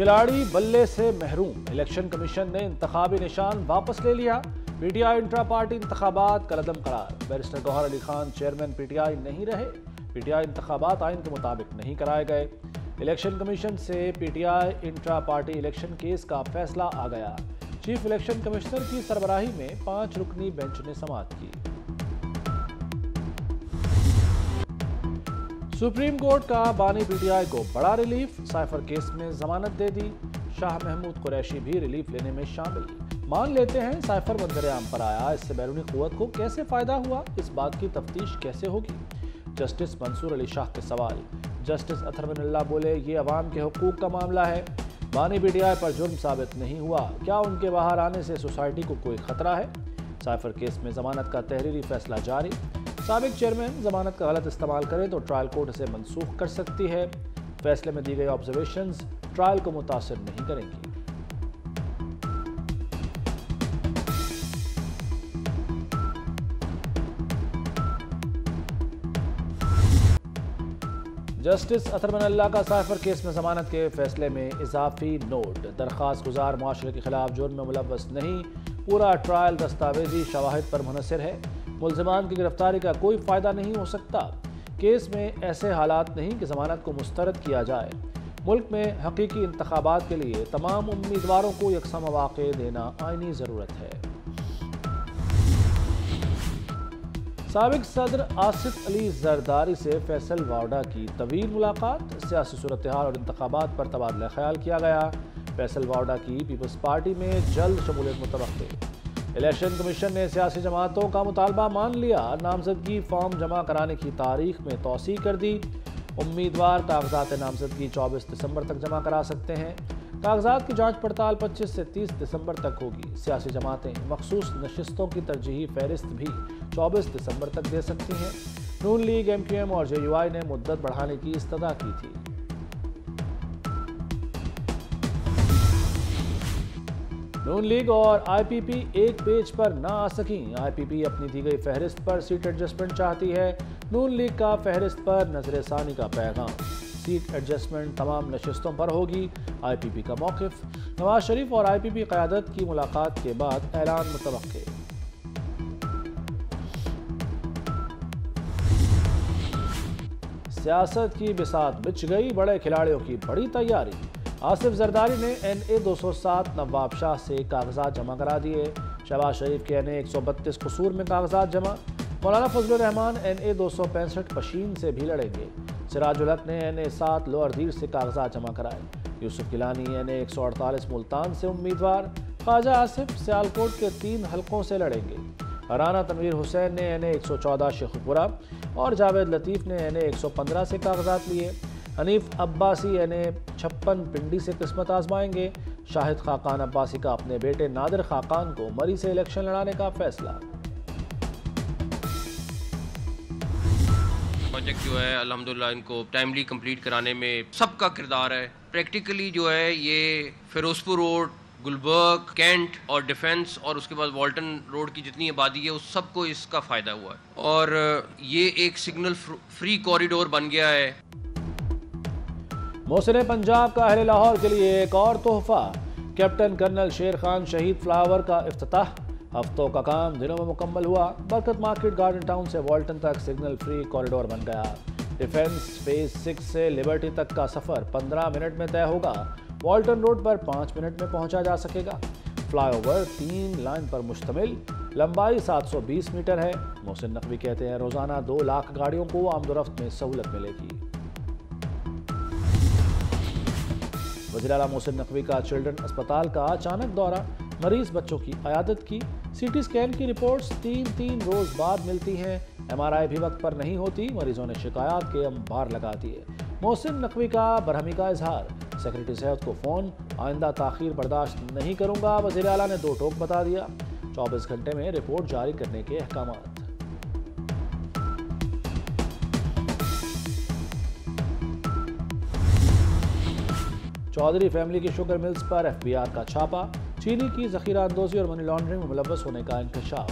खिलाड़ी बल्ले से महरूम, इलेक्शन कमीशन ने इंतखाबी निशान वापस ले लिया। पीटीआई इंट्रा पार्टी इंतखाबात कलअदम करार, barrister Gauhar Ali Khan chairman PTI नहीं रहे। पीटीआई इंतखाबात आइन के मुताबिक नहीं कराए गए। इलेक्शन कमीशन से PTI intra party election case का फैसला आ गया। चीफ इलेक्शन कमिश्नर की सरबराही में 5 रुकनी बेंच ने समाअत की। सुप्रीम कोर्ट का बानी पीटीआई को बड़ा रिलीफ, साइफर केस में जमानत दे दी। शाह महमूद कुरैशी भी रिलीफ लेने में शामिल। मान लेते हैं साइफर बंदरेआम पर आया, इससे बैरूनी कुव्वत को कैसे फायदा हुआ, इस बात की तफ्तीश कैसे होगी। जस्टिस मंसूर अली शाह के सवाल। जस्टिस अतहर बिन अल्लाह बोले, ये अवाम के हुकूक का मामला है। बानी पीटीआई पर जुर्म साबित नहीं हुआ, क्या उनके बाहर आने से सोसाइटी को कोई खतरा है। साइफर केस में जमानत का तहरीरी फैसला जारी। साबिक चेयरमैन जमानत का गलत इस्तेमाल करे तो ट्रायल कोर्ट इसे मनसूख कर सकती है। फैसले में दी गई ऑब्जर्वेशंस ट्रायल को मुतासिर नहीं करेंगी। जस्टिस अतहर बिन अल्लाह का साइफर केस में जमानत के फैसले में इजाफी नोट। दरख्वास्त गुजार मुआशरे के खिलाफ जुर्म में मुलव्वस नहीं, पूरा ट्रायल दस्तावेजी शवाहिद पर मुनहसर है। मुल्ज़िमान की गिरफ्तारी का कोई फ़ायदा नहीं हो सकता। केस में ऐसे हालात नहीं कि ज़मानत को मुस्तरद किया जाए। मुल्क में हकीकी इंतखाबात के लिए तमाम उम्मीदवारों को यकसा मौक़े देना आइनी ज़रूरत है। साबिक सदर आसिफ अली जरदारी से फैसल वावडा की तवील मुलाकात, सियासी सूरत हाल और इंतखाबात पर तबादला ख्याल किया गया। फैसल वावडा की पीपल्स पार्टी में जल्द शमूलियत मुतवक्किल। इलेक्शन कमीशन ने सियासी जमातों का मुतालबा मान लिया, नामजदगी फॉर्म जमा कराने की तारीख में तौसी कर दी। उम्मीदवार कागजात नामजदगी 24 दिसंबर तक जमा करा सकते हैं। कागजात की जांच पड़ताल 25 से 30 दिसंबर तक होगी। सियासी जमातें मखसूस नशिस्तों की तरजीही फहरिस्त भी 24 दिसंबर तक दे सकती हैं। नून लीग, MQM और JUI ने मुद्दत बढ़ाने की इस्तदा की थी। नून लीग और IPP एक पेज पर ना आ सकी। IPP अपनी दी गई फहरिस्त पर सीट एडजस्टमेंट चाहती है। नून लीग का फहरिस्त पर नजरसानी का पैगाम। सीट एडजस्टमेंट तमाम नशिस्तों पर होगी। IPP का मौक़िफ़। नवाज शरीफ और IPP क़यादत की मुलाकात के बाद ऐलान मुतवक्किल। सियासत की बिसात बिछ गई, बड़े खिलाड़ियों की बड़ी तैयारी। आसिफ जरदारी ने NA 207 नवाब शाह से कागजात जमा करा दिए। शहबाज शरीफ के NA 132 कसूर में कागजात जमा। मौलाना फजलुर रहमान NA 265 पशीन से भी लड़ेंगे। सिराजुल हक ने NA 7 लोअर दीर से कागजात जमा कराए। यूसुफ गिलानी NA 148 मुल्तान से उम्मीदवार। ख्वाजा आसिफ सियालकोट के 3 हलकों से लड़ेंगे। राना तनवीर हुसैन ने NA 114 शेखुपुरा और जावेद लतीफ़ ने NA 115 से कागजात लिए। हनीफ अब्बासी NA 56 पिंडी से किस्मत आजमाएंगे। शाहिद खाकान अब्बासी का अपने बेटे नादिर खाकान को मरी से इलेक्शन लड़ाने का फैसला। प्रोजेक्ट जो है अल्हम्दुलिल्लाह इनको टाइमली कंप्लीट कराने में सबका किरदार है। प्रैक्टिकली जो है ये फिरोजपुर रोड, गुलबर्ग, कैंट और डिफेंस और उसके बाद वॉल्टन रोड की जितनी आबादी है उस सबको इसका फ़ायदा हुआ है और ये एक सिग्नल फ्री कॉरिडोर बन गया है। मोहसिन पंजाब का अहले लाहौर के लिए एक और तोहफा। कैप्टन कर्नल शेर खान शहीद फ्लाईओवर का इफ्तिताह। हफ्तों का काम दिनों में मुकम्मल हुआ। बरकत मार्केट गार्डन टाउन से वॉल्टन तक सिग्नल फ्री कॉरिडोर बन गया। डिफेंस फेज 6 से लिबर्टी तक का सफ़र 15 मिनट में तय होगा। वॉल्टन रोड पर 5 मिनट में पहुंचा जा सकेगा। फ्लाईओवर 3 लाइन पर मुश्तमिल, लंबाई 720 मीटर है। मोहसिन नकवी कहते हैं रोजाना 2 लाख गाड़ियों को आमदोरफ्त में सहूलत मिलेगी। वज़ीर आला मोहसिन नकवी का चिल्ड्रन अस्पताल का अचानक दौरा। मरीज बच्चों की अयादत की। CT स्कैन की रिपोर्ट्स 3 रोज बाद मिलती हैं। MRI भी वक्त पर नहीं होती। मरीजों ने शिकायत के अंबार लगा दिए। मोहसिन नकवी का बरहमी का इजहार। सेक्रेटरी सेहत को फ़ोन, आइंदा ताख़ीर बर्दाश्त नहीं करूँगा। वज़ीर आला ने 2 टोक बता दिया। 24 घंटे में रिपोर्ट जारी करने के अहकामात। चौधरी फैमिली की शुगर मिल्स पर FBI का छापा। चीनी की ज़ख़ीरा अंदोज़ी और मनी लॉन्ड्रिंग में मुलव्वस होने का इंकशाफ।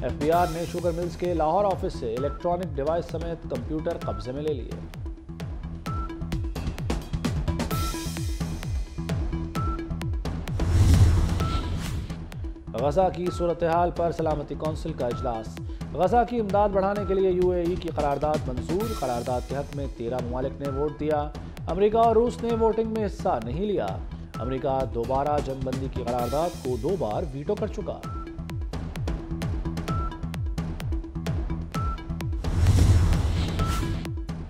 FBI ने शुगर मिल्स के लाहौर ऑफिस से इलेक्ट्रॉनिक डिवाइस समेत कंप्यूटर कब्जे में ले लिए। गजा की सूरत हाल पर सलामती कौंसिल का इजलास। गजा की इमदाद बढ़ाने के लिए UAE की करारदाद मंजूर। करारदाद के हक में 13 ममालिक ने वोट दिया। अमेरिका और रूस ने वोटिंग में हिस्सा नहीं लिया। अमेरिका दोबारा जंगबंदी की करारदाद को 2 बार वीटो कर चुका।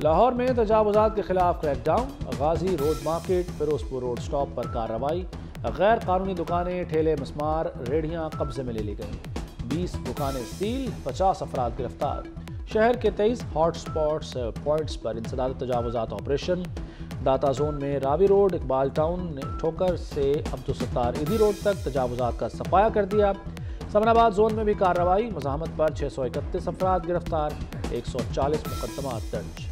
लाहौर में तजावुजात के खिलाफ crackdown. Ghazi road market, Firozpur road stop पर कार्रवाई। गैर कानूनी दुकानें, ठेले, मस्मार, रेहड़ियां कब्जे में ले ली गई। 20 दुकानें सील, 50 अफराद गिरफ्तार। शहर के 23 हॉटस्पॉट्स पॉइंट्स पर इंसदाद तजावुजात ऑपरेशन। दाता जोन में रावी रोड, इकबाल टाउन, ठोकर से अब्दुलसत्तार ईदी रोड तक तजावुजात का सफाया कर दिया। समनाबाद जोन में भी कार्रवाई। मज़ाहमत पर 631 अफराद गिरफ्तार, 140 मुकदमा दर्ज।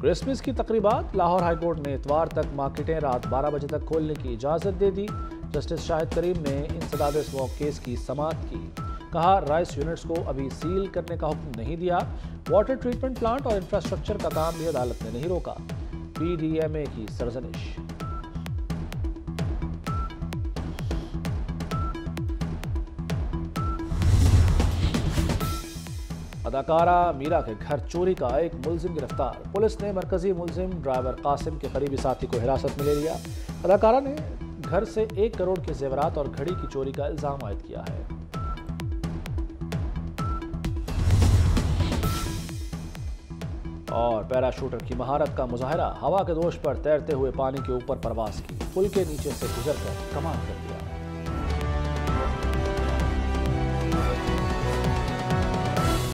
क्रिसमस की तकरीबात। लाहौर हाईकोर्ट ने इतवार तक मार्केटें रात 12 बजे तक खोलने की इजाज़त दे दी। जस्टिस शाहिद करीम ने इंसदाद स्मोक केस की समाअत की। कहा, राइस यूनिट्स को अभी सील करने का हुक्म नहीं दिया। वाटर ट्रीटमेंट प्लांट और इंफ्रास्ट्रक्चर का काम भी अदालत ने नहीं रोका। PDMA की सरजनिश। अदाकारा मीरा के घर चोरी का एक मुलजिम गिरफ्तार। पुलिस ने मरकजी मुलजिम ड्राइवर कासिम के करीबी साथी को हिरासत में ले लिया। अदाकारा ने घर से 1 करोड़ के जेवरात और घड़ी की चोरी का इल्जाम आयद किया है। और पैराशूटर की महारत का मुजाहरा। हवा के दोष पर तैरते हुए पानी के ऊपर परवाज की, पुल के नीचे से गुजरकर कमाल कर दिया।